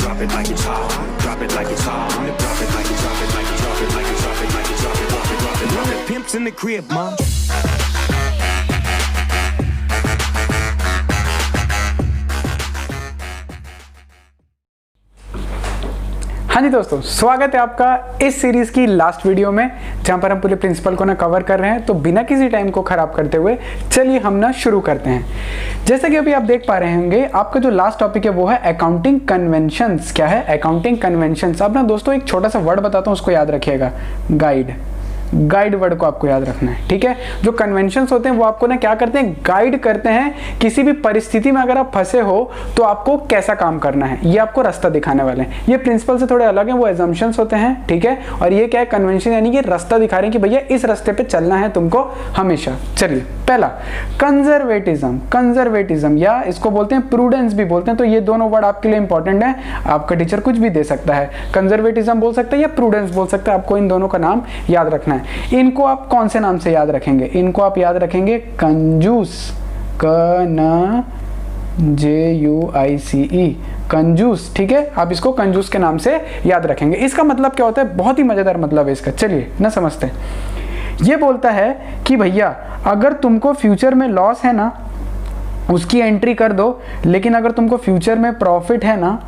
drop it like it's hot. Drop it like it's hot. Drop it like it's drop it like it's drop it like it's drop it like it's drop it drop it drop it drop it. Pimps in the crib, mom. हाँ जी दोस्तों, स्वागत है आपका इस series की last video में, जहां पर हम पूरे प्रिंसिपल को ना कवर कर रहे हैं। तो बिना किसी टाइम को खराब करते हुए चलिए हम ना शुरू करते हैं। जैसे कि अभी आप देख पा रहे होंगे, आपका जो लास्ट टॉपिक है वो है अकाउंटिंग कन्वेंशंस। क्या है अकाउंटिंग कन्वेंशंस? अब ना दोस्तों एक छोटा सा वर्ड बताता हूँ, उसको याद रखिएगा, गाइड। गाइड वर्ड को आपको याद रखना है, ठीक है। जो कन्वेंशंस होते हैं वो आपको ना क्या करते हैं, गाइड करते हैं। किसी भी परिस्थिति में अगर आप फंसे हो तो आपको कैसा काम करना है, ये आपको रास्ता दिखाने वाले हैं। ये प्रिंसिपल से थोड़े अलग हैं, वो एजम्पशंस होते हैं, ठीक है। और ये क्या है, कन्वेंशन, यानी कि रास्ता दिखा रहे हैं कि भैया इस रास्ते पे चलना है तुमको हमेशा। चलिए, पहला कंजर्वेटिज्म। कंजर्वेटिज्म या इसको बोलते हैं प्रूडेंस भी बोलते हैं। तो ये दोनों वर्ड आपके लिए इंपॉर्टेंट है, आपका टीचर कुछ भी दे सकता है, कंजर्वेटिज्म बोल सकता है या प्रूडेंस बोल सकता है। आपको इन दोनों का नाम याद रखना है। इनको आप कौन से नाम से याद रखेंगे? इनको आप याद रखेंगे कंजूस, J-U-I-C-E, कंजूस, ठीक है। आप इसको कंजूस के नाम से याद रखेंगे। इसका मतलब क्या होता है? बहुत ही मजेदार मतलब है इसका, चलिए ना समझते हैं। ये बोलता है कि भैया अगर तुमको फ्यूचर में लॉस है ना, उसकी एंट्री कर दो, लेकिन अगर तुमको फ्यूचर में प्रॉफिट है ना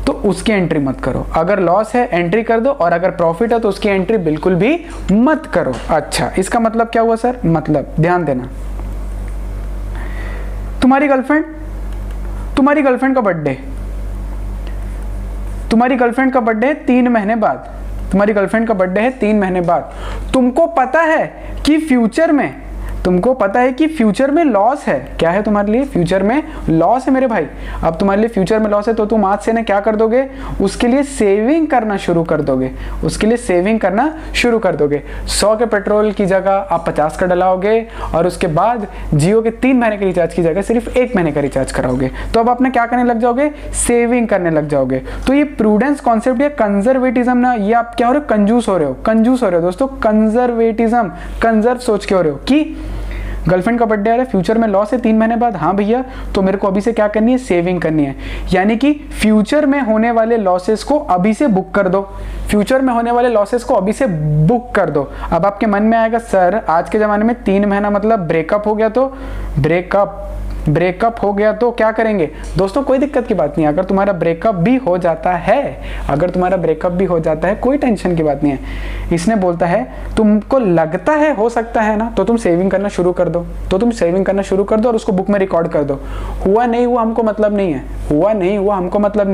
तो उसकी एंट्री मत करो। अगर लॉस है एंट्री कर दो, और अगर प्रॉफिट है तो उसकी एंट्री बिल्कुल भी मत करो। अच्छा, इसका मतलब क्या हुआ सर? मतलब ध्यान देना, तुम्हारी गर्लफ्रेंड का बर्थडे, तुम्हारी गर्लफ्रेंड का बर्थडे है 3 महीने बाद, तुम्हारी गर्लफ्रेंड का बर्थडे है 3 महीने बाद। तुमको पता है कि फ्यूचर में लॉस है। क्या है तुम्हारे लिए? फ्यूचर में लॉस है मेरे भाई। अब तुम्हारे लिए फ्यूचर में लॉस है तो तुम आज से ना क्या कर दोगे, उसके लिए सेविंग करना शुरू कर दोगे। 100 के पेट्रोल की जगह आप 50 का डलाओगे, और उसके बाद जियो के 3 महीने के रिचार्ज की जगह सिर्फ 1 महीने का रिचार्ज कराओगे। तो अब आपने क्या करने लग जाओगे, सेविंग करने लग जाओगे। तो ये प्रूडेंस कॉन्सेप्ट या कंजर्वेटिज्म ना, ये आप क्या हो रहे हो, कंजूस हो रहे हो दोस्तों। कंजर्वेटिज्म, कंजर्व सोच के हो रहे हो कि गर्लफ्रेंड का बर्थडे आ रहा है, फ्यूचर में लॉस है 3 महीने बाद, हाँ भैया तो मेरे को अभी से क्या करनी है, सेविंग करनी है। यानी कि फ्यूचर में होने वाले लॉसेस को अभी से बुक कर दो। अब आपके मन में आएगा, सर आज के ज़माने में 3 महीना मतलब ब्रेकअप हो गया, तो ब्रेकअप हो गया तो क्या करेंगे? दोस्तों कोई दिक्कत की बात नहीं है। अगर तुम्हारा ब्रेकअप भी हो जाता है, कोई टेंशन की बात नहीं है। इसने बोलता है तुमको लगता है हो सकता है ना, तो तुम सेविंग करना शुरू कर दो। और उसको बुक में रिकॉर्ड कर दो। हुआ नहीं हुआ हमको मतलब नहीं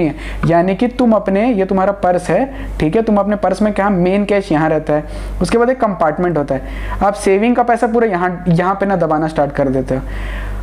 है। यानी कि तुम अपने, ये तुम्हारा पर्स है, ठीक है, तुम अपने पर्स में क्या, मेन कैश यहाँ रहता है, उसके बाद एक कंपार्टमेंट होता है। आप सेविंग का पैसा पूरा यहाँ पे ना दबाना स्टार्ट कर देते हो।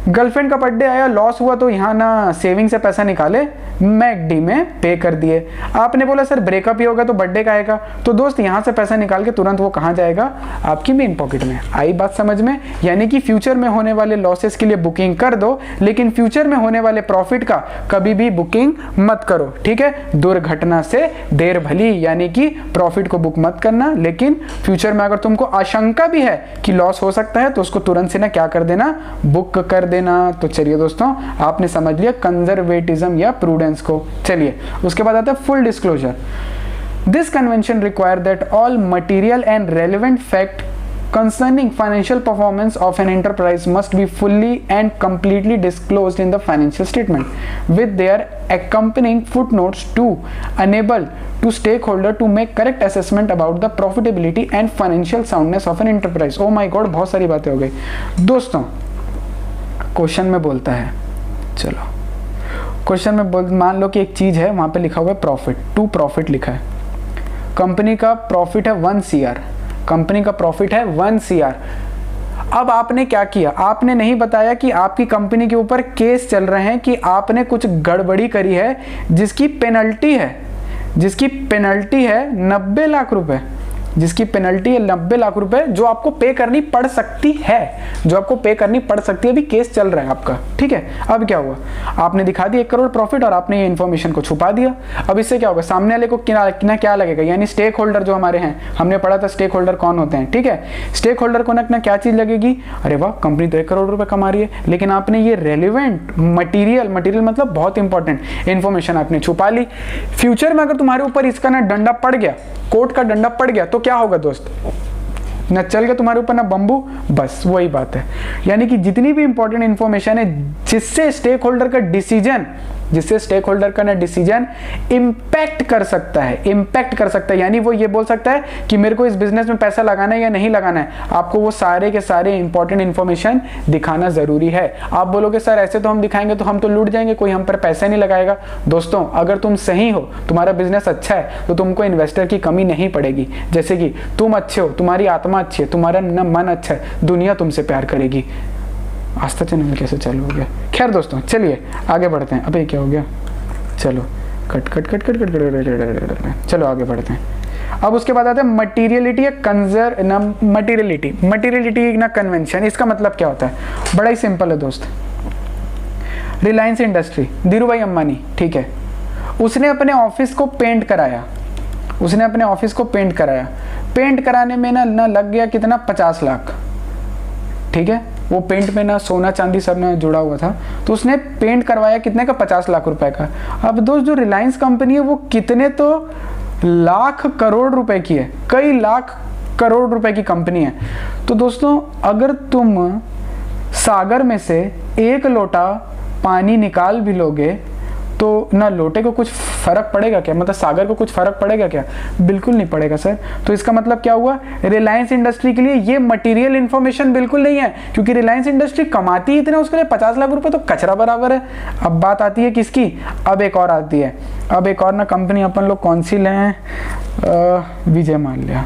गर्लफ्रेंड का बर्थडे आया, लॉस हुआ, तो यहाँ ना सेविंग से पैसा निकाले, मैकडी में पे कर दिए। आपने बोला सर ब्रेकअप ही होगा तो बर्थडे का आएगा, तो दोस्त यहाँ से पैसा निकाल के तुरंत वो कहाँ जाएगा, आपकी मेन पॉकेट में। आई बात समझ में? यानी कि फ्यूचर में होने वाले लॉसेस के लिए बुकिंग कर दो, लेकिन फ्यूचर में होने वाले प्रॉफिट का कभी भी बुकिंग मत करो, ठीक है। दुर्घटना से देर भली, यानी कि प्रॉफिट को बुक मत करना, लेकिन फ्यूचर में अगर तुमको आशंका भी है कि लॉस हो सकता है तो उसको तुरंत से ना क्या कर देना, बुक कर देना। तो चलिए दोस्तों, आपने समझ लिया कंजर्वेटिज्म या प्रूडेंस को। चलिए उसके बाद आता है full disclosure. This convention require that all material and relevant fact concerning financial performance of an enterprise must be fully and completely disclosed in the financial statement with their accompanying footnotes to enable to stakeholder to make correct assessment about the profitability and financial soundness of an enterprise। oh my god, बहुत सारी बातें हो गई दोस्तों। Question में बोलता है, चलो क्वेश्चन में मान लो कि एक चीज है, वहां पे लिखा हुआ है प्रॉफिट, टू प्रॉफिट लिखा है। कंपनी का प्रॉफिट है 1 CR, कंपनी का प्रॉफिट है 1 CR। अब आपने क्या किया, आपने नहीं बताया कि आपकी कंपनी के ऊपर केस चल रहे हैं कि आपने कुछ गड़बड़ी करी है, जिसकी पेनल्टी है 90 लाख रुपए। जिसकी पेनल्टी है 90 लाख रुपए, जो आपको पे करनी पड़ सकती है, जो आपको पे करनी पड़ सकती है। अभी केस चल रहा है आपका, ठीक है। अब क्या हुआ, आपने दिखा दिया 1 करोड़ प्रॉफिट और आपने ये इन्फॉर्मेशन को छुपा दिया। अब इससे क्या होगा, सामने वाले को क्या लगेगा, यानी स्टेक होल्डर जो हमारे हैं, हमने पढ़ा था स्टेक होल्डर कौन होते हैं, ठीक है। स्टेक होल्डर को ना क्या चीज लगेगी, अरे वाह कंपनी तो 1 करोड़ रुपए कमा रही है, लेकिन आपने ये रेलिवेंट मटीरियल मतलब बहुत इंपॉर्टेंट इन्फॉर्मेशन आपने छुपा ली। फ्यूचर में अगर तुम्हारे ऊपर इसका ना डंडा पड़ गया, कोर्ट का डंडा पड़ गया, तो क्या होगा दोस्त, न चल गया तुम्हारे ऊपर ना बम्बू, बस वही बात है। यानी कि जितनी भी इंपॉर्टेंट इंफॉर्मेशन है जिससे स्टेक होल्डर का डिसीजन इंपैक्ट कर सकता है, यानी वो ये बोल सकता है कि मेरे को इस बिजनेस में पैसा लगाना है या नहीं लगाना है, आपको वो सारे के सारे इंपॉर्टेंट इंफॉर्मेशन दिखाना जरूरी है। आप बोलोगे सर ऐसे तो हम दिखाएंगे तो हम तो लूट जाएंगे, कोई हम पर पैसा नहीं लगाएगा। दोस्तों अगर तुम सही हो, तुम्हारा बिजनेस अच्छा है, तो तुमको इन्वेस्टर की कमी नहीं पड़ेगी। जैसे कि तुम अच्छे हो, तुम्हारी आत्मा अच्छी है, तुम्हारा मन अच्छा है, दुनिया तुमसे प्यार करेगी। आस्था चैनल कैसे चालू हो गया। खैर दोस्तों चलिए आगे बढ़ते हैं। अबे क्या हो गया, चलो कट चलो आगे बढ़ते हैं। अब उसके बाद आते हैं मटीरियलिटी ना कन्वेंशन। इसका मतलब क्या होता है, बड़ा ही सिंपल है दोस्त। रिलायंस इंडस्ट्री, धीरू भाई अंबानी, ठीक है, उसने अपने ऑफिस को पेंट कराया, पेंट कराने में ना लग गया कितना, 50 लाख, ठीक है। वो पेंट में ना सोना चांदी सब ना जुड़ा हुआ था, तो उसने पेंट करवाया कितने का, 50 लाख रुपए का। अब दोस्त जो रिलायंस कंपनी है वो कितने तो लाख करोड़ रुपए की है, कई लाख करोड़ रुपए की कंपनी है। तो दोस्तों अगर तुम सागर में से 1 लोटा पानी निकाल भी लोगे तो ना लोटे को कुछ फर्क पड़ेगा क्या, मतलब सागर को कुछ फर्क पड़ेगा क्या, बिल्कुल नहीं पड़ेगा सर। तो इसका मतलब क्या हुआ, रिलायंस इंडस्ट्री के लिए ये मटेरियल इंफॉर्मेशन बिल्कुल नहीं है, क्योंकि रिलायंस इंडस्ट्री कमाती इतना, उसके लिए 50 लाख रुपए तो कचरा बराबर है। अब बात आती है किसकी, अब एक और आती है, अब एक और ना कंपनी अपन लोग कौन सी लें, विजय माल्या।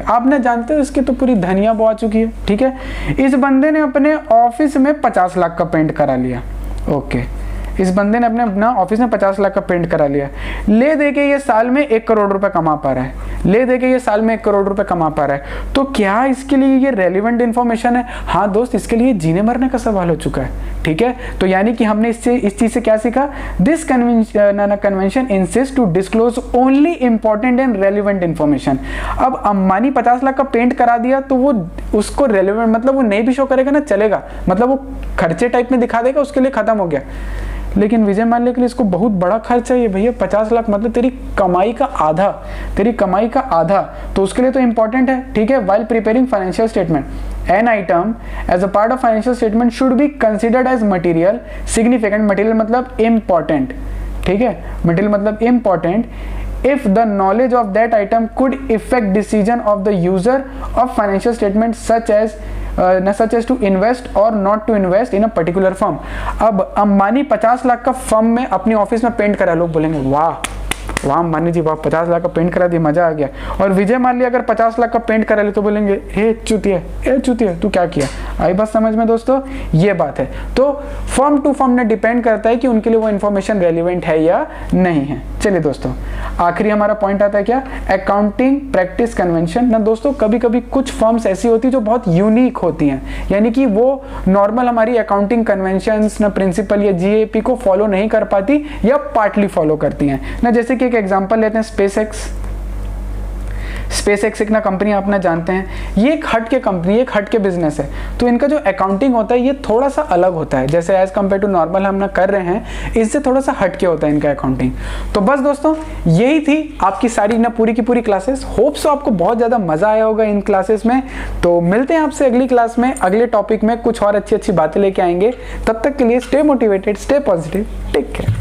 आप ना जानते हो इसकी तो पूरी धनिया बोआ चुकी है, ठीक है। इस बंदे ने अपने ऑफिस में 50 लाख का पेंट करा लिया, ओके। इस बंदे ने अपना ऑफिस में 50 लाख का पेंट करा लिया, ले दे के ये साल में 1 करोड़ रुपए कमा पा रहा है, तो क्या इसके लिए ये रेलिवेंट इंफॉर्मेशन है? हाँ दोस्त, इसके लिए जीने मरने का सवाल हो चुका है, ठीक है। तो यानी कि हमने इस चीज से क्या सीखा, this convention insist to disclose only important and relevant information. अब अंबानी 50 लाख का पेंट करा दिया तो वो उसको रेलिवेंट मतलब वो नहीं भी शो करेगा ना चलेगा, मतलब वो खर्चे टाइप में दिखा देगा, उसके लिए खत्म हो गया। लेकिन विजय माल्या के लिए इसको बहुत बड़ा खर्च है ये भैया, 50 लाख मतलब तेरी कमाई का आधा, तो उसके लिए तो इंपॉर्टेंट है, ठीक है। While preparing financial statement, an item as a part of financial statement should be considered as material significant, material मतलब इंपॉर्टेंट, ठीक है, मटीरियल मतलब important if the knowledge of that item could affect decision of the user of financial statement such as to invest or not to invest in a particular firm। अब अंबानी 50 लाख का firm में अपनी office में paint करा, लोग बोलेंगे वाह अंबानी जी वाह, 50 लाख का पेंट करा दिया, मजा आ गया। और विजय माल्या अगर 50 लाख का पेंट करा ले तो बोलेंगे हे चुतिया तू क्या किया। आई बात समझ में दोस्तों, ये बात है। तो फर्म टू फर्म ने डिपेंड करता है कि उनके लिए वो इन्फॉर्मेशन रेलिवेंट है या नहीं है। चलिए दोस्तों आखिरी हमारा पॉइंट आता है क्या, अकाउंटिंग प्रैक्टिस कन्वेंशन। ना दोस्तों कभी कभी कुछ फर्म्स ऐसी होती है जो बहुत यूनिक होती हैं, यानी कि वो नॉर्मल हमारी अकाउंटिंग कन्वेंशंस ना प्रिंसिपल या जीएपी को फॉलो नहीं कर पाती या पार्टली फॉलो करती हैं ना। जैसे कि एक एग्जांपल लेते हैं स्पेसएक्स एक ना कंपनी आप ना जानते हैं, ये एक हट के कंपनी, एक हट के बिजनेस है, तो इनका जो अकाउंटिंग होता है ये थोड़ा सा अलग होता है, जैसे एज कंपेयर टू नॉर्मल हम ना कर रहे हैं, इससे थोड़ा सा हट के होता है इनका अकाउंटिंग। तो बस दोस्तों यही थी आपकी सारी ना पूरी की पूरी क्लासेस। होप सो आपको बहुत ज़्यादा मज़ा आया होगा इन क्लासेस में। तो मिलते हैं आपसे अगली क्लास में, अगले टॉपिक में कुछ और अच्छी अच्छी बातें लेके आएंगे। तब तक के लिए stay motivated, stay positive, take care.